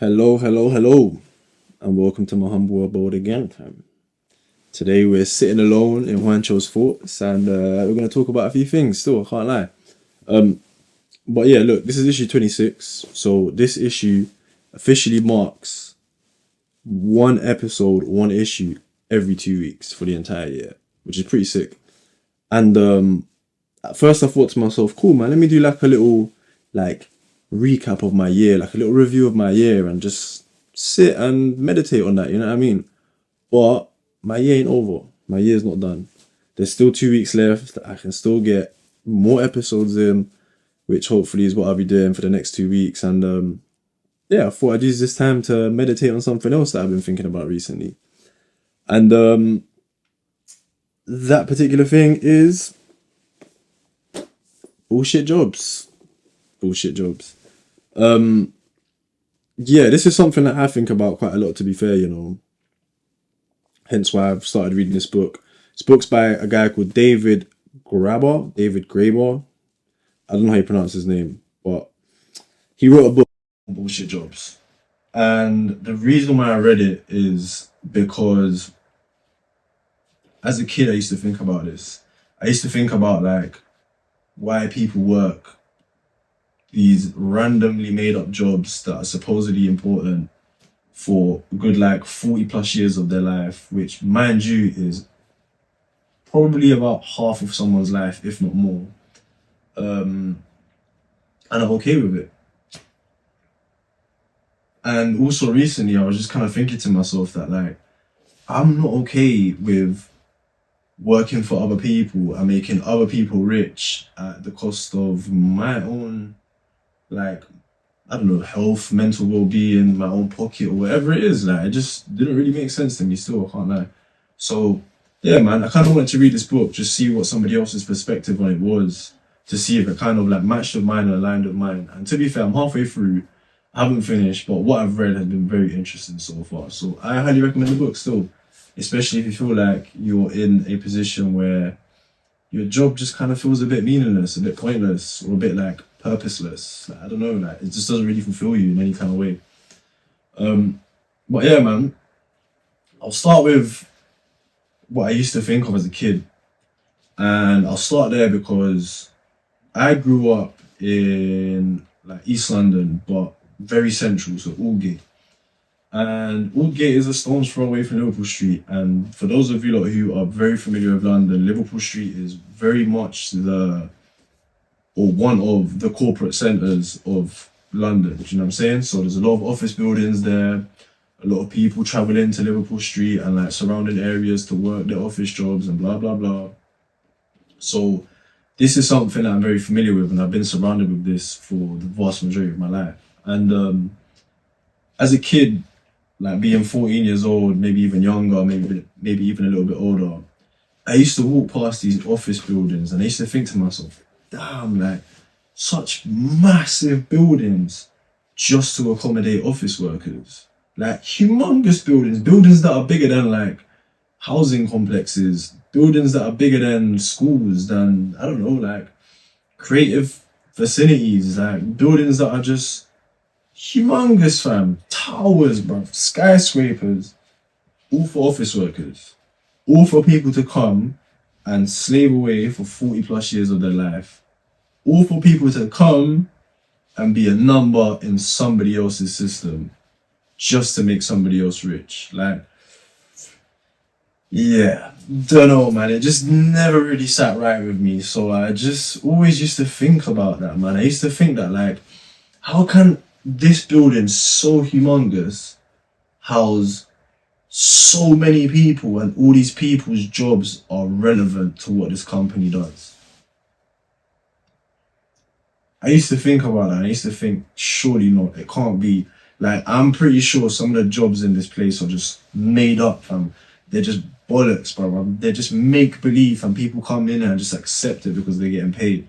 Hello, hello, hello, and welcome to my humble abode again, fam. Today we're sitting alone in Juancho's thoughts, and we're going to talk about a few things. Still, I can't lie. But yeah, look, this is issue 26, so this issue officially marks one episode, one issue every 2 weeks for the entire year, which is pretty sick. And at first I thought to myself, cool, man, let me do like a little like recap of my year, like a little review of my year, and just sit and meditate on that. You know what I mean? But my year ain't over. My year's not done. There's still 2 weeks left. I can still get more episodes in, which hopefully is what I'll be doing for the next 2 weeks. And yeah, I thought I'd use this time to meditate on something else that I've been thinking about recently. And that particular thing is bullshit jobs. Bullshit jobs. Yeah, this is something that I think about quite a lot, to be fair, hence why I've started reading this book. This book's by a guy called David Graeber. I don't know how you pronounce his name, but he wrote a book on bullshit jobs. And the reason why I read it is because as a kid I used to think about this. I used to think about like why people work these randomly made up jobs that are supposedly important for a good like 40 plus years of their life, which mind you is probably about half of someone's life, if not more. And I'm okay with it. And also recently I was just kind of thinking to myself that like I'm not okay with working for other people and making other people rich at the cost of my own, like, I don't know, health, mental well-being, my own pocket, or whatever it is. Like, it just didn't really make sense to me still, I can't lie. So, yeah, man, I kind of wanted to read this book, just see what somebody else's perspective on it was, to see if it kind of like matched with mine or aligned with mine. And to be fair, I'm halfway through, I haven't finished, but what I've read has been very interesting so far. So I highly recommend the book still, especially if you feel like you're in a position where your job just kind of feels a bit meaningless, a bit pointless, or a bit like purposeless. Like, I don't know, like it just doesn't really fulfill you in any kind of way. But yeah, man, I'll start with what I used to think of as a kid. And I'll start there because I grew up in like East London, but very central, so Aldgate. And Aldgate is a stone's throw away from Liverpool Street. And for those of you lot who are very familiar with London, Liverpool Street is very much one of the corporate centres of London. Do you know what I'm saying? So there's a lot of office buildings there, a lot of people travel into Liverpool Street and like surrounding areas to work their office jobs and blah, blah, blah. So this is something that I'm very familiar with, and I've been surrounded with this for the vast majority of my life. And as a kid, like being 14 years old, maybe even younger, maybe even a little bit older, I used to walk past these office buildings and I used to think to myself, damn, like such massive buildings just to accommodate office workers. Like humongous buildings that are bigger than like housing complexes, buildings that are bigger than schools, than, I don't know, like creative facilities, like buildings that are just humongous, fam. Towers, bro. Skyscrapers. All for office workers. All for people to come and slave away for 40 plus years of their life. All for people to come and be a number in somebody else's system just to make somebody else rich. Like, yeah, don't know, man. It just never really sat right with me. So I just always used to think about that, man. I used to think that, like, how can this building so humongous house so many people, and all these people's jobs are relevant to what this company does? I used to think about that. I used to think, surely not. It can't be. Like, I'm pretty sure some of the jobs in this place are just made up, fam. They're just bollocks, bro. They're just make believe, and people come in and just accept it because they're getting paid.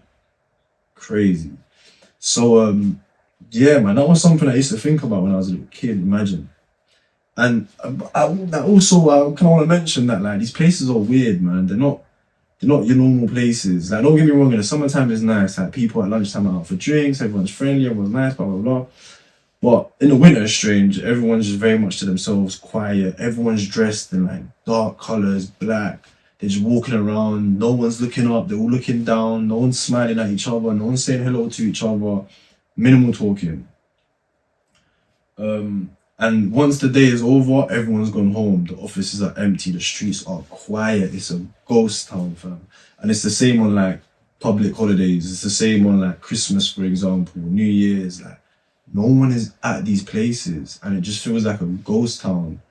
Crazy. So, yeah, man, that was something I used to think about when I was a little kid, imagine. And I kind of want to mention that, like, these places are weird, man. They're not your normal places. Like, don't get me wrong, in the summertime it's nice. Like, people at lunchtime are out for drinks, everyone's friendly, everyone's nice, blah, blah, blah. But in the winter, it's strange. Everyone's just very much to themselves, quiet. Everyone's dressed in like dark colors, black. They're just walking around. No one's looking up. They're all looking down. No one's smiling at each other. No one's saying hello to each other. Minimal talking. And once the day is over, everyone's gone home. The offices are empty. The streets are quiet. It's a ghost town, fam. And it's the same on like public holidays. It's the same on like Christmas, for example, New Year's. Like no one is at these places, and it just feels like a ghost town.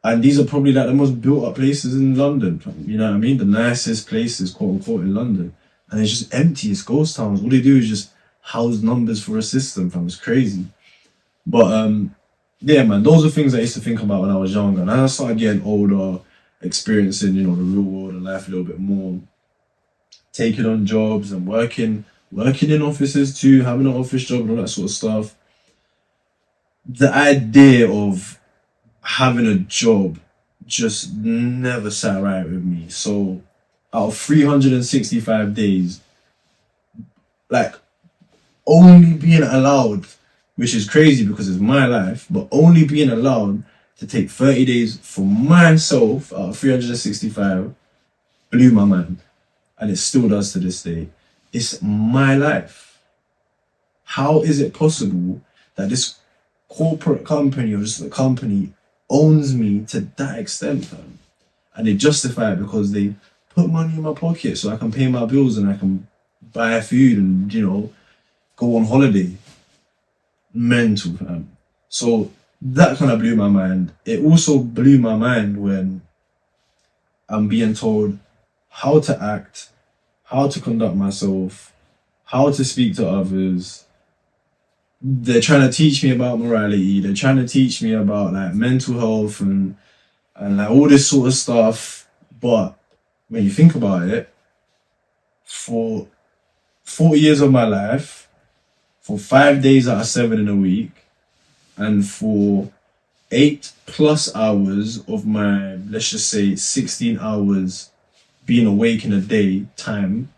And these are probably like the most built up places in London, fam. You know what I mean? The nicest places, quote unquote, in London. And it's just empty. It's ghost towns. All they do is just house numbers for a system, fam. It's crazy. But yeah, man, those are things I used to think about when I was younger. And as I started getting older, experiencing, you know, the real world and life a little bit more, taking on jobs and working in offices too, having an office job and all that sort of stuff. The idea of having a job just never sat right with me. So out of 365 days, like only being allowed, which is crazy because it's my life, but only being allowed to take 30 days for myself out of 365 blew my mind. And it still does to this day. It's my life. How is it possible that this corporate company or just the company owns me to that extent, fam? And they justify it because they put money in my pocket so I can pay my bills and I can buy food and, you know, go on holiday. Mental, fam. So that kind of blew my mind. It also blew my mind when I'm being told how to act, how to conduct myself, how to speak to others. They're trying to teach me about morality. They're trying to teach me about like mental health and like all this sort of stuff. But when you think about it, for 40 years of my life, for 5 days out of 7 in a week, and for 8+ hours of my, let's just say 16 hours being awake in a day time,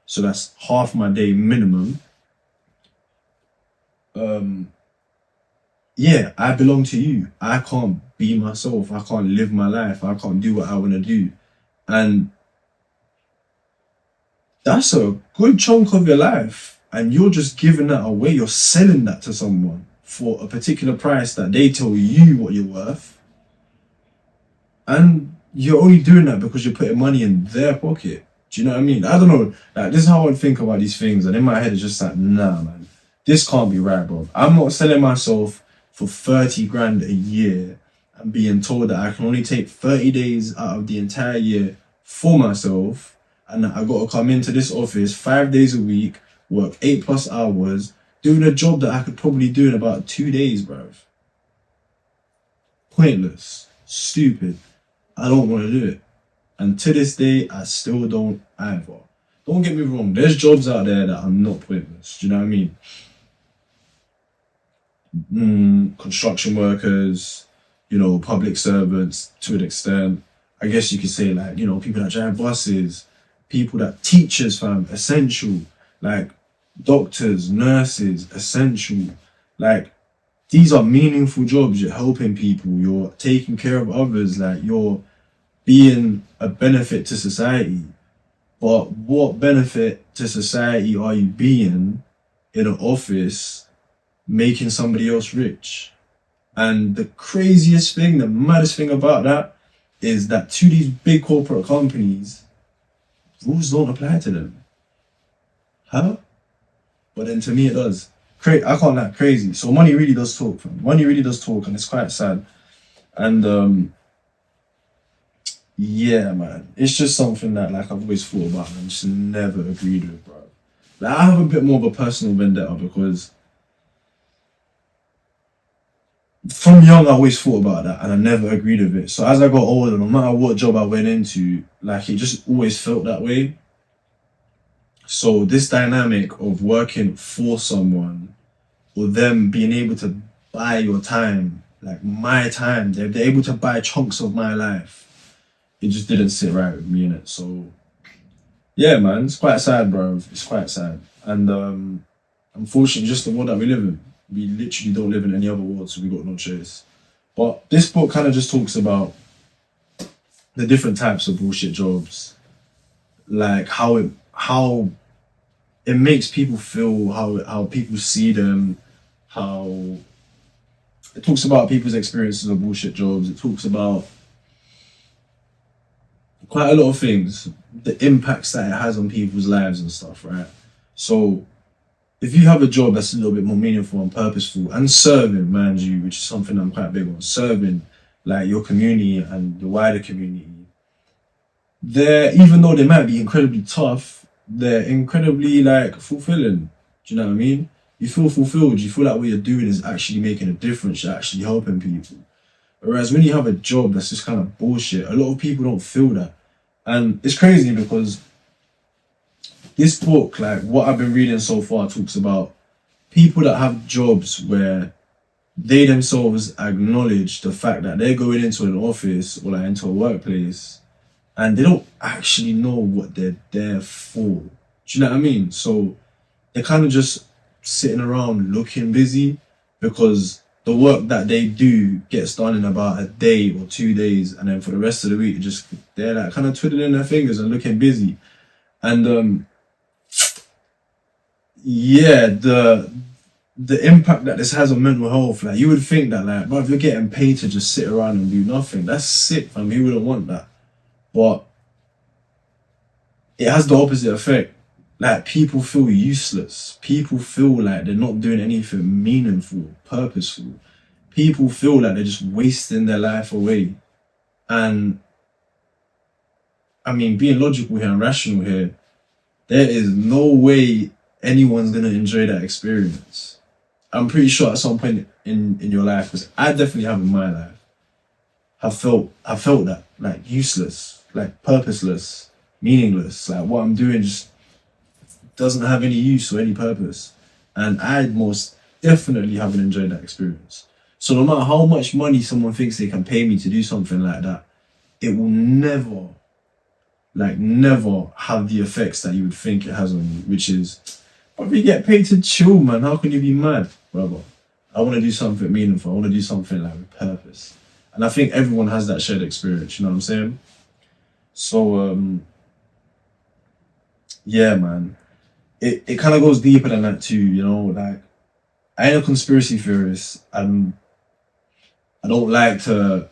so that's half my day minimum. Yeah, I belong to you. I can't be myself. I can't live my life. I can't do what I want to do. And that's a good chunk of your life. And you're just giving that away. You're selling that to someone for a particular price that they tell you what you're worth. And you're only doing that because you're putting money in their pocket. Do you know what I mean? I don't know. Like, this is how I would think about these things. And in my head, it's just like, nah, man. This can't be right, bro. I'm not selling myself for 30 grand a year and being told that I can only take 30 days out of the entire year for myself, and that I got to come into this office 5 days a week, work 8+ hours, doing a job that I could probably do in about 2 days, bro. Pointless. Stupid. I don't want to do it. And to this day, I still don't either. Don't get me wrong. There's jobs out there that are not pointless. Do you know what I mean? Construction workers, you know, public servants to an extent. I guess you could say, like, you know, people that drive buses, people that teachers, fam, essential. Like doctors, nurses, essential. Like, these are meaningful jobs. You're helping people, you're taking care of others, like you're being a benefit to society. But what benefit to society are you being in an office making somebody else rich? And the craziest thing, the maddest thing about that is that to these big corporate companies, rules don't apply to them. Huh? But then to me it does. I can't lie, crazy. So money really does talk, fam. Money really does talk, and it's quite sad. And yeah, man, it's just something that like I've always thought about and just never agreed with, bro. Like, I have a bit more of a personal vendetta because from young I always thought about that and I never agreed with it. So as I got older, no matter what job I went into, like, it just always felt that way. So this dynamic of working for someone or them being able to buy your time, like my time, they're able to buy chunks of my life, it just didn't sit right with me, innit? So yeah, man, it's quite sad, bro. It's quite sad. And unfortunately, just the world that we live in. We literally don't live in any other world, so we got no choice. But this book kind of just talks about the different types of bullshit jobs, like how it makes people feel, how people see them, how it talks about people's experiences of bullshit jobs. It talks about quite a lot of things, the impacts that it has on people's lives and stuff, right? So if you have a job that's a little bit more meaningful and purposeful and serving, mind you, which is something I'm quite big on, serving like your community and the wider community, they're, even though they might be incredibly tough, they're incredibly like fulfilling. Do you know what I mean? You feel fulfilled, you feel like what you're doing is actually making a difference, you're actually helping people. Whereas when you have a job that's just kind of bullshit, a lot of people don't feel that. And it's crazy because this book, like what I've been reading so far, talks about people that have jobs where they themselves acknowledge the fact that they're going into an office or like into a workplace and they don't actually know what they're there for. Do you know what I mean? So they're kind of just sitting around looking busy because the work that they do gets done in about a day or 2 days, and then for the rest of the week, just they're like kind of twiddling their fingers and looking busy. And yeah, the impact that this has on mental health, like you would think that like, bro, if you're getting paid to just sit around and do nothing, that's sick, fam. Who wouldn't want that? But it has the opposite effect. Like people feel useless. People feel like they're not doing anything meaningful, purposeful. People feel like they're just wasting their life away. And I mean, being logical here and rational here, there is no way anyone's gonna enjoy that experience. I'm pretty sure at some point in your life, because I definitely have in my life, have felt that, like useless, like purposeless, meaningless. Like what I'm doing just doesn't have any use or any purpose. And I most definitely haven't enjoyed that experience. So no matter how much money someone thinks they can pay me to do something like that, it will never, like never have the effects that you would think it has on you, which is, but if you get paid to chill, man, how can you be mad, brother? I want to do something meaningful. I want to do something like with purpose. And I think everyone has that shared experience, you know what I'm saying? So, yeah, man. It kind of goes deeper than that too, you know, like, I ain't a conspiracy theorist. I don't like to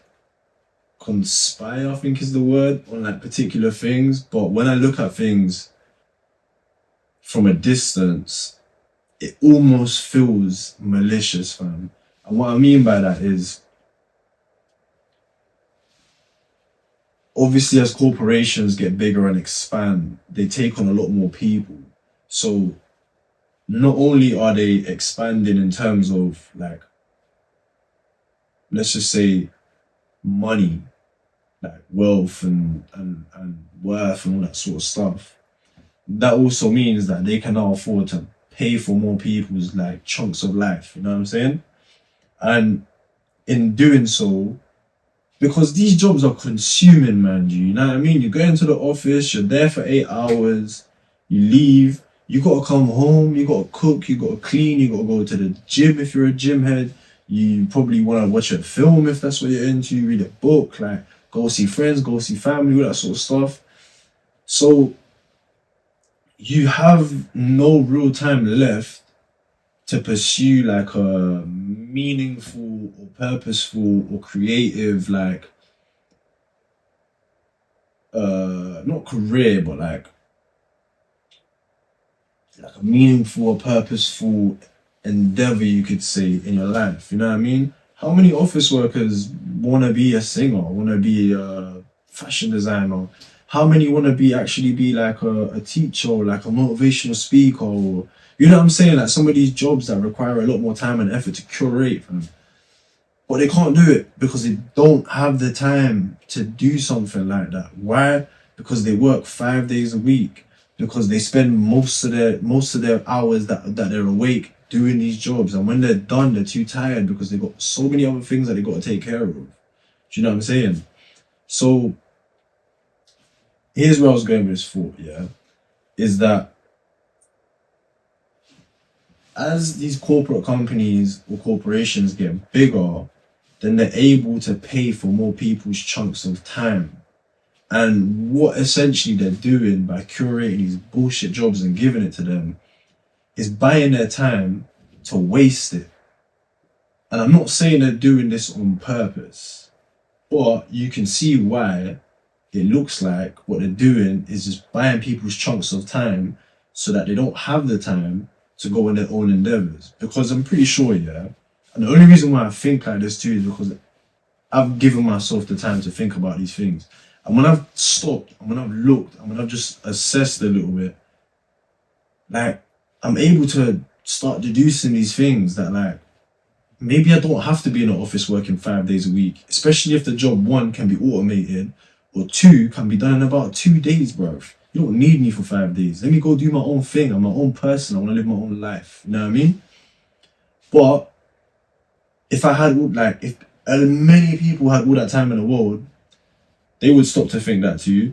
conspire, I think is the word, on like particular things. But when I look at things from a distance, it almost feels malicious, fam. And what I mean by that is, obviously as corporations get bigger and expand, they take on a lot more people. So not only are they expanding in terms of like, let's just say money, like wealth and worth and all that sort of stuff, that also means that they can now afford to pay for more people's like chunks of life, you know what I'm saying? And in doing so, because these jobs are consuming, man, you know what I mean? You go into the office, you're there for 8 hours, you leave, you gotta come home, you gotta cook, you gotta clean, you gotta go to the gym if you're a gym head, you probably wanna watch a film if that's what you're into, read a book, like go see friends, go see family, all that sort of stuff. So you have no real time left to pursue like a meaningful or purposeful or creative, like not career, but like a meaningful or purposeful endeavor, you could say, in your life. You know what I mean? How many office workers want to be a singer, want to be a fashion designer? How many want to be like a teacher, or like a motivational speaker, or, you know what I'm saying? Like some of these jobs that require a lot more time and effort to curate, but they can't do it because they don't have the time to do something like that. Why? Because they work 5 days a week. Because they spend most of their hours that they're awake doing these jobs, and when they're done, they're too tired because they got so many other things that they got to take care of. Do you know what I'm saying? So here's where I was going with this thought. Yeah, is that as these corporate companies or corporations get bigger, then they're able to pay for more people's chunks of time. And what essentially they're doing by curating these bullshit jobs and giving it to them is buying their time to waste it. And I'm not saying they're doing this on purpose, but you can see why it looks like what they're doing is just buying people's chunks of time so that they don't have the time to go on their own endeavors. Because I'm pretty sure, yeah, and the only reason why I think like this too is because I've given myself the time to think about these things. And when I've stopped, and when I've looked, and when I've just assessed a little bit, like, I'm able to start deducing these things that, like, maybe I don't have to be in an office working 5 days a week, especially if the job, one, can be automated, or two, can be done in about 2 days, bro. You don't need me for 5 days. Let me go do my own thing. I'm my own person. I want to live my own life. You know what I mean? But if I had, like, if many people had all that time in the world, they would stop to think that too.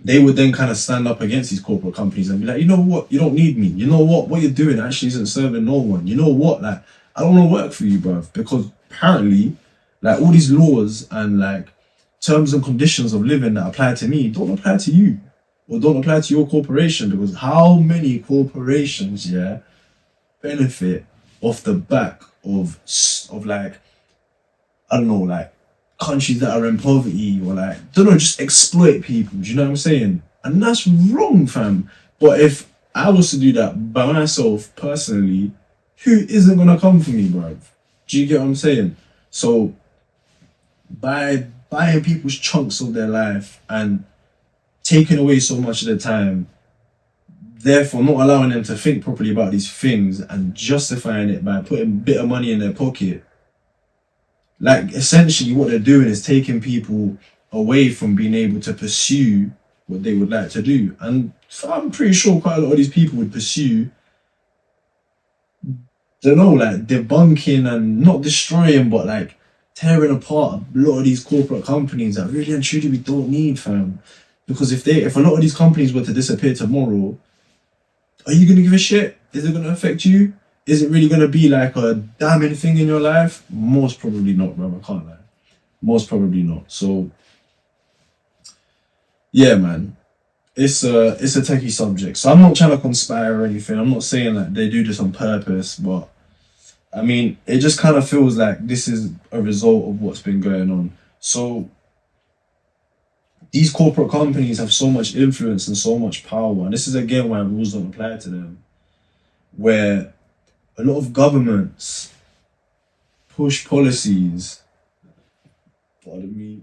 They would then kind of stand up against these corporate companies and be like, you know what? You don't need me. You know what you're doing actually isn't serving no one. You know what? Like, I don't want to work for you, bruv. Because apparently, like, all these laws and, like, terms and conditions of living that apply to me don't apply to you. Or don't apply to your corporation. Because how many corporations, yeah, benefit off the back of like, I don't know, like, countries that are in poverty, or like, don't know, just exploit people. Do you know what I'm saying? And that's wrong, fam. But if I was to do that by myself personally, who isn't gonna come for me, bruv? Do you get what I'm saying? So by buying people's chunks of their life and taking away so much of their time, therefore not allowing them to think properly about these things and justifying it by putting a bit of money in their pocket, like, essentially what they're doing is taking people away from being able to pursue what they would like to do. And I'm pretty sure quite a lot of these people would pursue, don't know, like, debunking and not destroying, but like tearing apart a lot of these corporate companies that really and truly we don't need, fam. Because if a lot of these companies were to disappear tomorrow, are you gonna give a shit? Is it gonna affect you? Is it really going to be like a damning thing in your life? Most probably not, bro. I can't lie. Most probably not. So, yeah, man. It's a techie subject. So I'm not trying to conspire or anything. I'm not saying that they do this on purpose, but I mean, it just kind of feels like this is a result of what's been going on. So these corporate companies have so much influence and so much power. And this is, again, why rules don't apply to them. Where a lot of governments push policies, pardon me,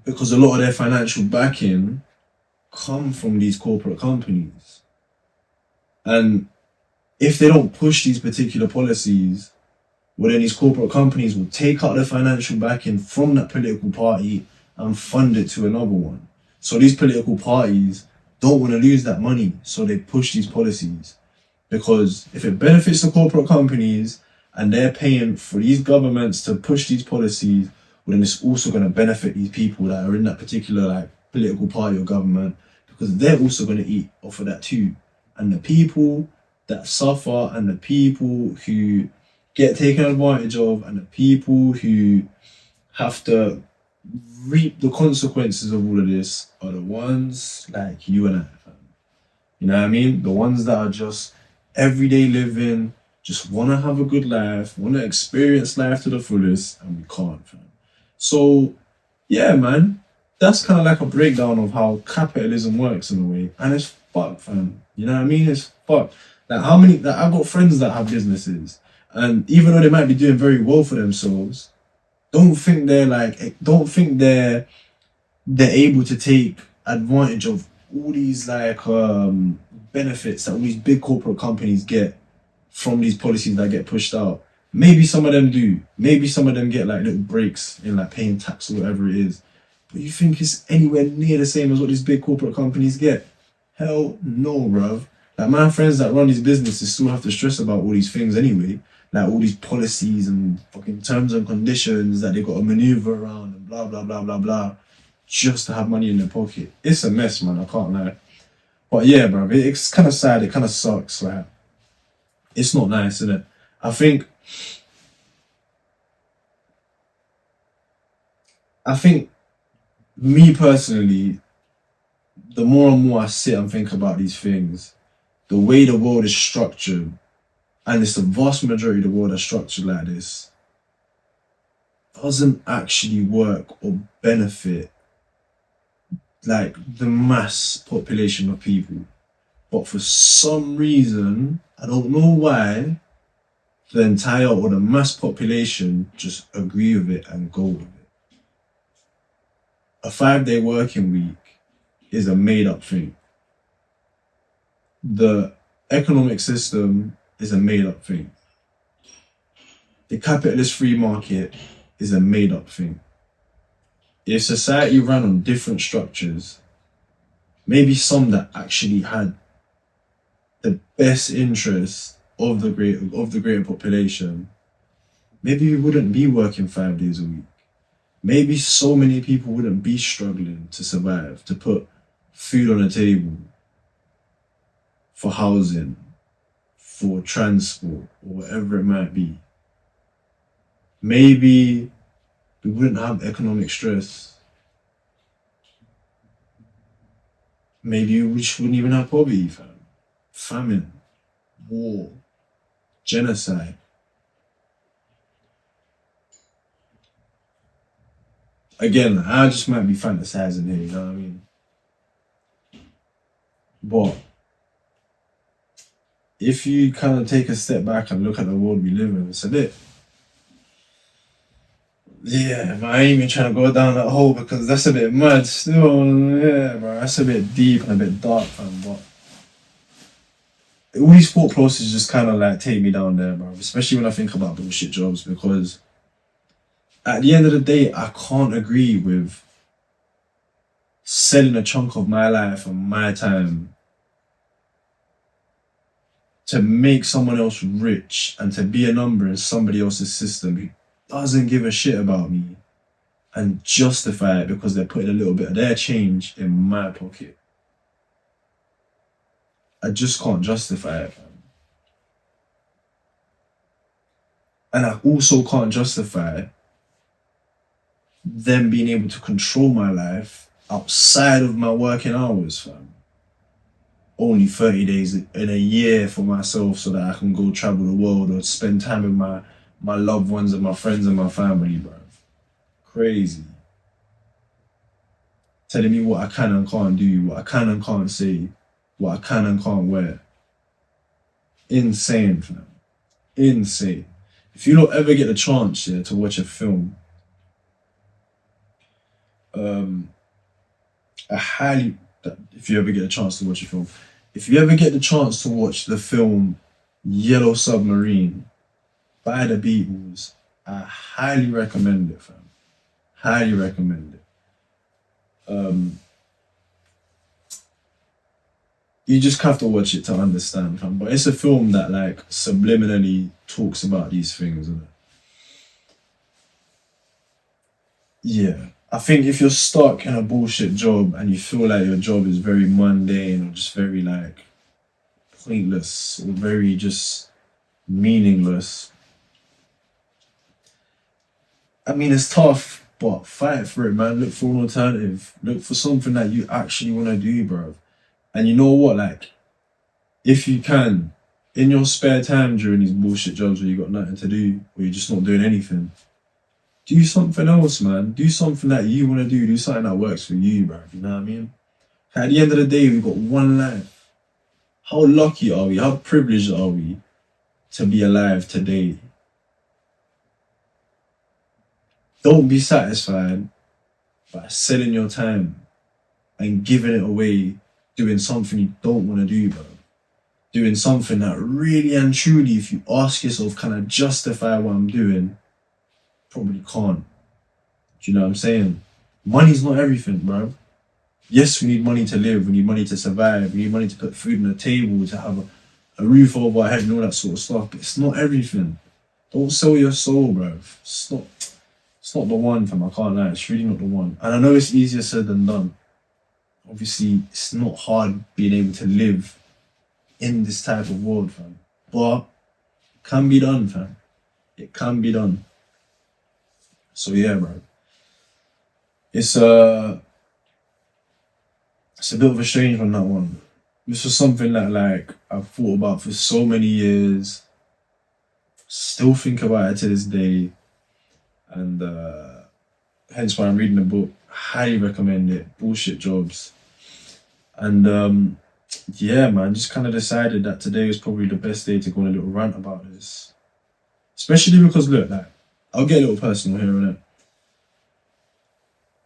because a lot of their financial backing come from these corporate companies. And if they don't push these particular policies, well, then these corporate companies will take out their financial backing from that political party and fund it to another one. So these political parties don't want to lose that money, so they push these policies. Because if it benefits the corporate companies and they're paying for these governments to push these policies, well, then it's also going to benefit these people that are in that particular, like, political party or government, because they're also going to eat off of that too. And the people that suffer, and the people who get taken advantage of, and the people who have to reap the consequences of all of this are the ones like you and I, fam. You know what I mean? The ones that are just everyday living, just want to have a good life, want to experience life to the fullest, and we can't, fam. So, yeah, man, that's kind of like a breakdown of how capitalism works in a way, and it's fucked, fam. You know what I mean? It's fucked. Like, how many? Like, I've got friends that have businesses, and even though they might be doing very well for themselves, don't think they're able to take advantage of all these, like, benefits that all these big corporate companies get from these policies that get pushed out. Maybe some of them do. Maybe some of them get, like, little breaks in, like, paying tax or whatever it is. But you think it's anywhere near the same as what these big corporate companies get? Hell no, bruv. Like, my friends that run these businesses still have to stress about all these things anyway. Like, all these policies and fucking terms and conditions that they got to maneuver around and blah, blah, blah, blah, blah, just to have money in their pocket. It's a mess, man. I can't lie. But yeah, bro, it's kind of sad. It kind of sucks. Like, It's not nice, is it? I think I think me personally, the more and more I sit and think about these things, the way the world is structured, and it's the vast majority of the world that's structured like this, doesn't actually work or benefit like the mass population of people. But for some reason, I don't know why, the entire or the mass population just agree with it and go with it. A 5-day working week is a made up thing. The economic system is a made up thing. The capitalist free market is a made up thing. If society ran on different structures, maybe some that actually had the best interests of the greater population, maybe we wouldn't be working 5 days a week. Maybe so many people wouldn't be struggling to survive, to put food on the table, for housing, for transport, or whatever it might be. Maybe we wouldn't have economic stress. Maybe we just wouldn't even have poverty, famine, war, genocide. Again, I just might be fantasizing here, you know what I mean? But if you kind of take a step back and look at the world we live in, it's a bit, yeah, man, I ain't even trying to go down that hole because that's a bit mad still. Yeah, bro, that's a bit deep and a bit dark, fam. But all these thought processes just kind of like take me down there, bro. Especially when I think about bullshit jobs, because at the end of the day, I can't agree with selling a chunk of my life and my time to make someone else rich and to be a number in somebody else's system who doesn't give a shit about me and justify it because they're putting a little bit of their change in my pocket. I just can't justify it, man. And I also can't justify them being able to control my life outside of my working hours, fam. Only 30 days in a year for myself so that I can go travel the world or spend time with my loved ones and my friends and my family, bro. Crazy. Telling me what I can and can't do, what I can and can't say, what I can and can't wear. Insane, fam. Insane. If you don't ever get the chance, yeah, to watch a film, if you ever get a chance to watch a film, if you ever get the chance to watch the film Yellow Submarine by the Beatles, I highly recommend it, fam. Highly recommend it. You just have to watch it to understand, fam. But it's a film that like subliminally talks about these things, isn't it? Yeah. I think if you're stuck in a bullshit job and you feel like your job is very mundane or just very like pointless or very just meaningless, I mean, it's tough, but fight for it, man. Look for an alternative. Look for something that you actually want to do, bro. And you know what? Like, if you can, in your spare time during these bullshit jobs where you got nothing to do or you're just not doing anything, do something else, man. Do something that you want to do. Do something that works for you, bro. You know what I mean? At the end of the day, we've got one life. How lucky are we? How privileged are we to be alive today? Don't be satisfied by selling your time and giving it away, doing something you don't want to do, bro. Doing something that really and truly, if you ask yourself, can I justify what I'm doing? Probably can't. Do you know what I'm saying? Money's not everything, bro. Yes, we need money to live, we need money to survive, we need money to put food on the table, to have a roof over our head and all that sort of stuff, but it's not everything. Don't sell your soul, bro. It's not the one, fam. I can't lie. It's really not the one. And I know it's easier said than done. Obviously, it's not hard being able to live in this type of world, fam. But can be done, fam. It can be done. So yeah, bro. It's a bit of a strange one, that one. This was something that like I've thought about for so many years. Still think about it to this day. And hence why I'm reading the book. Highly recommend it. Bullshit Jobs. And yeah, man, just kind of decided that today was probably the best day to go on a little rant about this. Especially because look, like, I'll get a little personal here,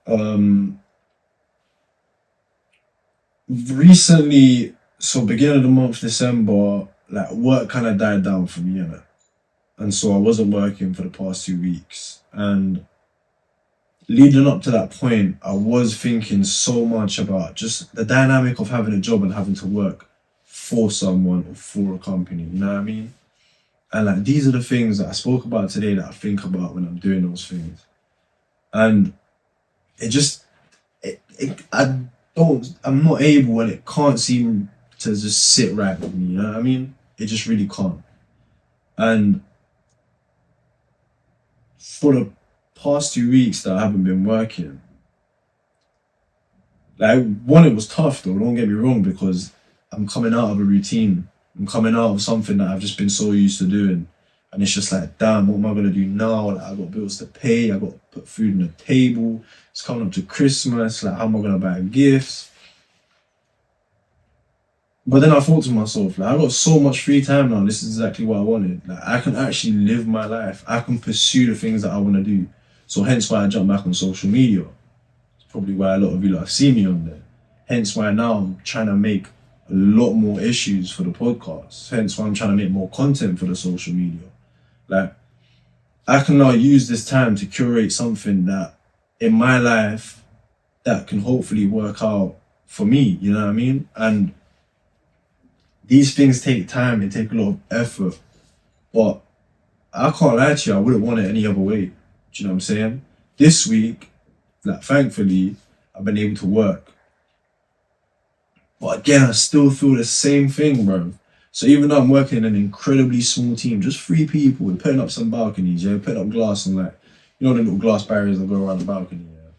innit? Recently, so beginning of the month, December, like work kind of died down for me, innit? And so I wasn't working for the past 2 weeks. And leading up to that point, I was thinking so much about just the dynamic of having a job and having to work for someone or for a company, you know what I mean? And like these are the things that I spoke about today that I think about when I'm doing those things. And it just, I'm not able, and it can't seem to just sit right with me, you know what I mean? It just really can't. And for the past 2 weeks that I haven't been working, like, one, it was tough though, don't get me wrong, because I'm coming out of a routine. I'm coming out of something that I've just been so used to doing. And it's just like, damn, what am I gonna do now? Like, I got bills to pay, I got to put food on the table. It's coming up to Christmas, like, how am I gonna buy gifts? But then I thought to myself, like, I got so much free time now, this is exactly what I wanted. Like, I can actually live my life. I can pursue the things that I wanna do. So hence why I jumped back on social media. It's probably why a lot of you have seen me on there. Hence why now I'm trying to make a lot more issues for the podcast. Hence why I'm trying to make more content for the social media. Like, I can now use this time to curate something that in my life that can hopefully work out for me, you know what I mean? And these things take time, they take a lot of effort. But I can't lie to you, I wouldn't want it any other way. Do you know what I'm saying? This week, like, thankfully, I've been able to work. But again, I still feel the same thing, bro. So even though I'm working in an incredibly small team, just 3 people, we're putting up some balconies, yeah, putting up glass and like, you know, the little glass barriers that go around the balcony, yeah.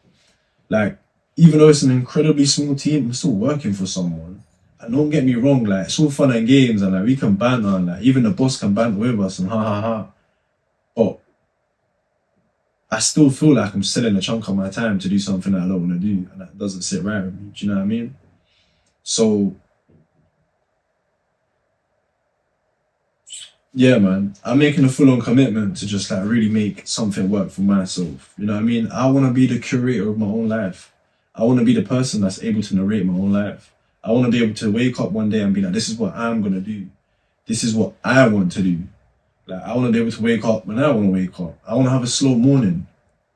Like, even though it's an incredibly small team, I'm still working for someone. And don't get me wrong, like, it's all fun and games and like, we can banter and like, even the boss can banter with us and ha ha ha. But I still feel like I'm selling a chunk of my time to do something that I don't want to do, and that doesn't sit right with me. Do you know what I mean? So, yeah, man, I'm making a full-on commitment to just like really make something work for myself. You know what I mean? I want to be the curator of my own life. I want to be the person that's able to narrate my own life. I want to be able to wake up one day and be like, this is what I'm going to do. This is what I want to do. Like, I want to be able to wake up when I want to wake up. I want to have a slow morning,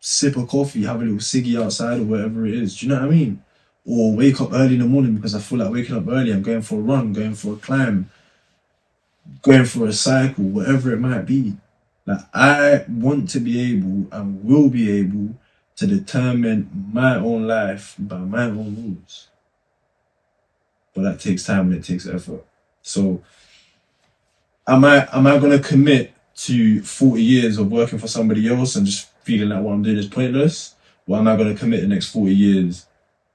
sip a coffee, have a little ciggy outside or whatever it is. Do you know what I mean? Or wake up early in the morning because I feel like waking up early. I'm going for a run, going for a climb, going for a cycle, whatever it might be. Like, I want to be able and will be able to determine my own life by my own rules. But that takes time and it takes effort. So am I gonna commit to 40 years of working for somebody else and just feeling like what I'm doing is pointless? Or am I gonna commit the next 40 years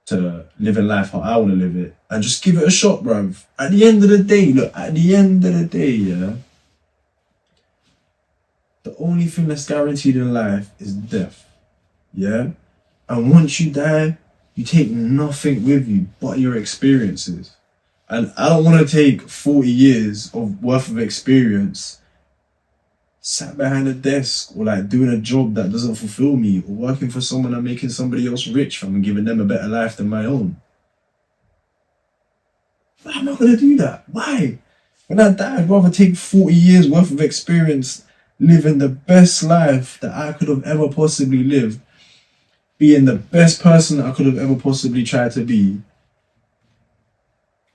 to living life how I want to live it and just give it a shot, bruv? At the end of the day, look, at the end of the day, yeah, the only thing that's guaranteed in life is death, yeah? And once you die, you take nothing with you but your experiences. And I don't want to take 40 years of worth of experience sat behind a desk or like doing a job that doesn't fulfill me or working for someone and making somebody else rich from and giving them a better life than my own. Why am I going to do that? Why? When I die, I'd rather take 40 years worth of experience living the best life that I could have ever possibly lived, being the best person that I could have ever possibly tried to be,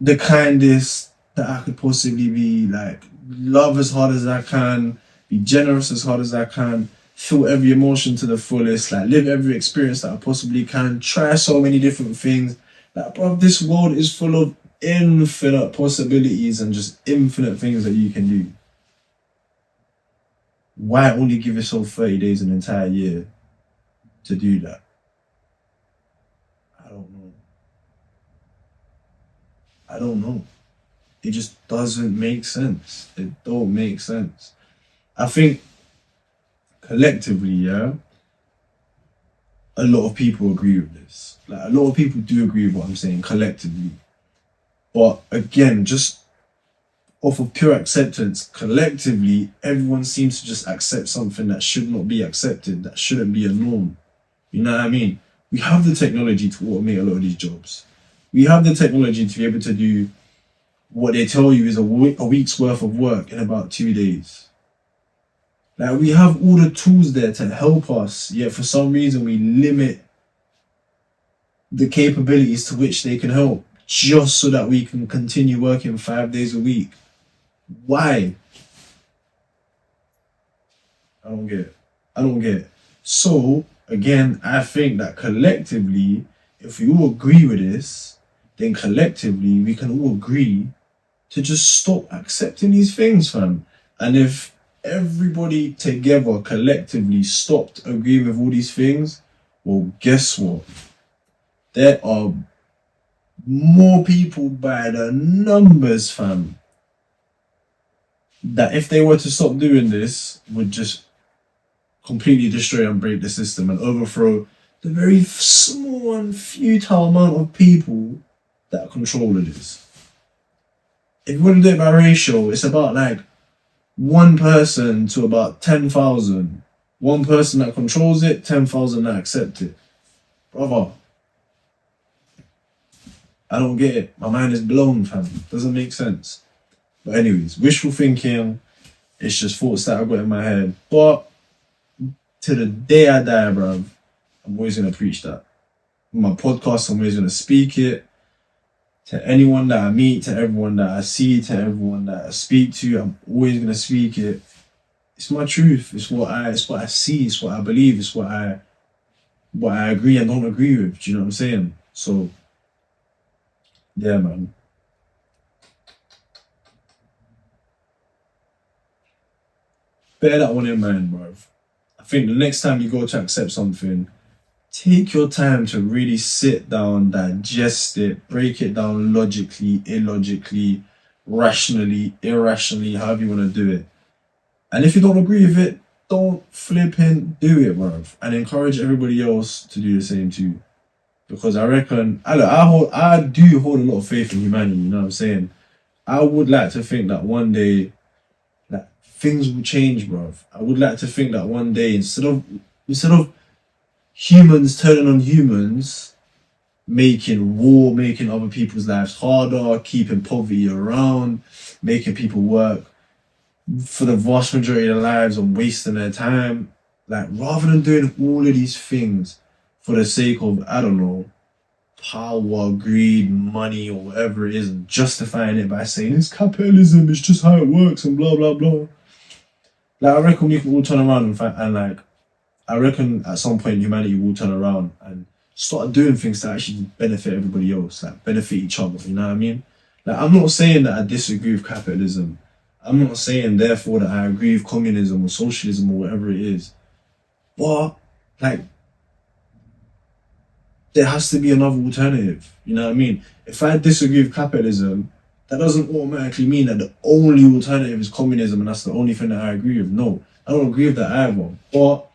the kindest that I could possibly be, like, love as hard as I can, be generous as hard as I can, feel every emotion to the fullest, like, live every experience that I possibly can, try so many different things. Like, bro, this world is full of infinite possibilities and just infinite things that you can do. Why only give yourself 30 days an entire year to do that? I don't know. I don't know. It just doesn't make sense. It don't make sense. I think collectively, yeah, a lot of people agree with this. Like, a lot of people do agree with what I'm saying collectively. But again, just off of pure acceptance, collectively, everyone seems to just accept something that should not be accepted, that shouldn't be a norm. You know what I mean? We have the technology to automate a lot of these jobs. We have the technology to be able to do what they tell you is a week's worth of work in about 2 days. Like, we have all the tools there to help us, yet for some reason we limit the capabilities to which they can help, just so that we can continue working 5 days a week. Why? I don't get it. I don't get it. So, again, I think that collectively, if we all agree with this, then collectively we can all agree to just stop accepting these things, fam. And if everybody together collectively stopped agreeing with all these things, well, guess what? There are more people by the numbers, fam, that if they were to stop doing this, would just completely destroy and break the system and overthrow the very small and futile amount of people that control this. If you want to do it by ratio, it's about like 1 person to about 10,000. 1 person that controls it, 10,000 that accept it. Brother, I don't get it. My mind is blown, fam. Doesn't make sense. But anyways, wishful thinking. It's just thoughts that I got in my head. But to the day I die, bruv, I'm always going to preach that. In my podcast, I'm always going to speak it. To anyone that I meet, to everyone that I see, to everyone that I speak to, I'm always going to speak it. It's my truth. It's what I see. It's what I believe. It's what I agree and don't agree with. Do you know what I'm saying? So, yeah, man. Bear that one in mind, bruv. I think the next time you go to accept something, take your time to really sit down, digest it, break it down logically, illogically, rationally, irrationally, however you want to do it. And if you don't agree with it, don't flipping do it, bruv. And encourage everybody else to do the same too. Because I reckon, I do hold a lot of faith in humanity, you know what I'm saying? I would like to think that one day, that things will change, bruv. I would like to think that one day, instead of humans turning on humans, making war, making other people's lives harder, keeping poverty around, making people work for the vast majority of their lives and wasting their time. Like, rather than doing all of these things for the sake of, I don't know, power, greed, money, or whatever it is, and justifying it by saying it's capitalism, it's just how it works, and blah, blah, blah. Like, I reckon we can all turn around and like, I reckon at some point humanity will turn around and start doing things that actually benefit everybody else, like benefit each other, you know what I mean? Like, I'm not saying that I disagree with capitalism. I'm not saying therefore that I agree with communism or socialism or whatever it is. But, like, there has to be another alternative, you know what I mean? If I disagree with capitalism, that doesn't automatically mean that the only alternative is communism and that's the only thing that I agree with. No, I don't agree with that either. But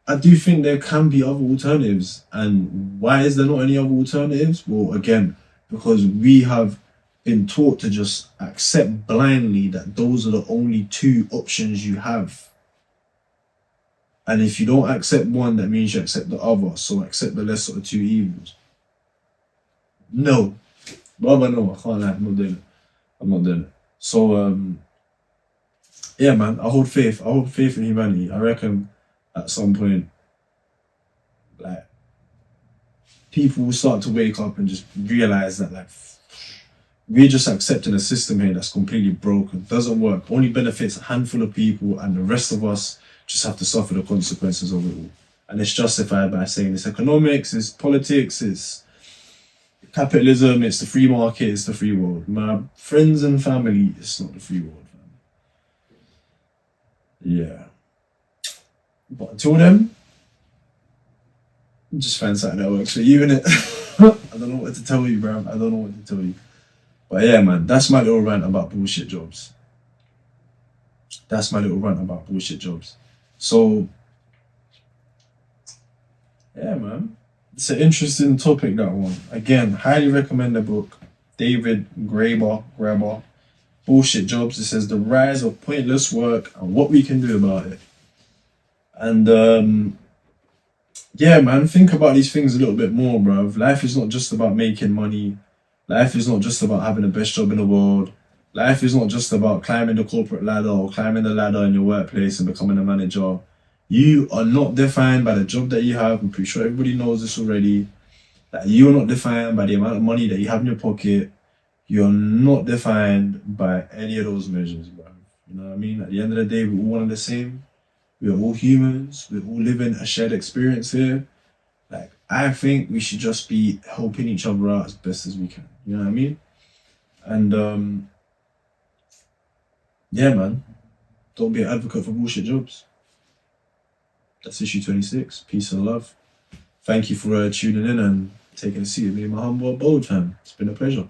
I do think there can be other alternatives. And why is there not any other alternatives? Well, again, because we have been taught to just accept blindly that those are the only 2 options you have. And if you don't accept one, that means you accept the other. So accept the lesser of 2 evils. No. Brother, no, I can't lie. I'm not doing it. So, yeah, man, I hold faith. I hold faith in humanity. I reckon at some point, like, people will start to wake up and just realize that, like, we're just accepting a system here that's completely broken, doesn't work, only benefits a handful of people, and the rest of us just have to suffer the consequences of it all. And it's justified by saying it's economics, it's politics, it's capitalism, it's the free market, it's the free world. My friends and family, it's not the free world, man. Yeah. But until then, just find something that works for you, innit? I don't know what to tell you, bro. I don't know what to tell you. But yeah, man, that's my little rant about bullshit jobs. That's my little rant about bullshit jobs. So, yeah, man. It's an interesting topic, that one. Again, highly recommend the book. David Graeber, Bullshit Jobs. It says the rise of pointless work and what we can do about it. And yeah, man, think about these things a little bit more, bruv. Life is not just about making money. Life is not just about having the best job in the world. Life is not just about climbing the corporate ladder or climbing the ladder in your workplace and becoming a manager. You are not defined by the job that you have. I'm pretty sure everybody knows this already. That you're not defined by the amount of money that you have in your pocket. You're not defined by any of those measures, bro. You know what I mean? At the end of the day, we're all one and the same. We're all humans. We're all living a shared experience here. Like, I think we should just be helping each other out as best as we can. You know what I mean? And yeah, man. Don't be an advocate for bullshit jobs. That's issue 26. Peace and love. Thank you for tuning in and taking a seat with me in my humble abode, fam. It's been a pleasure.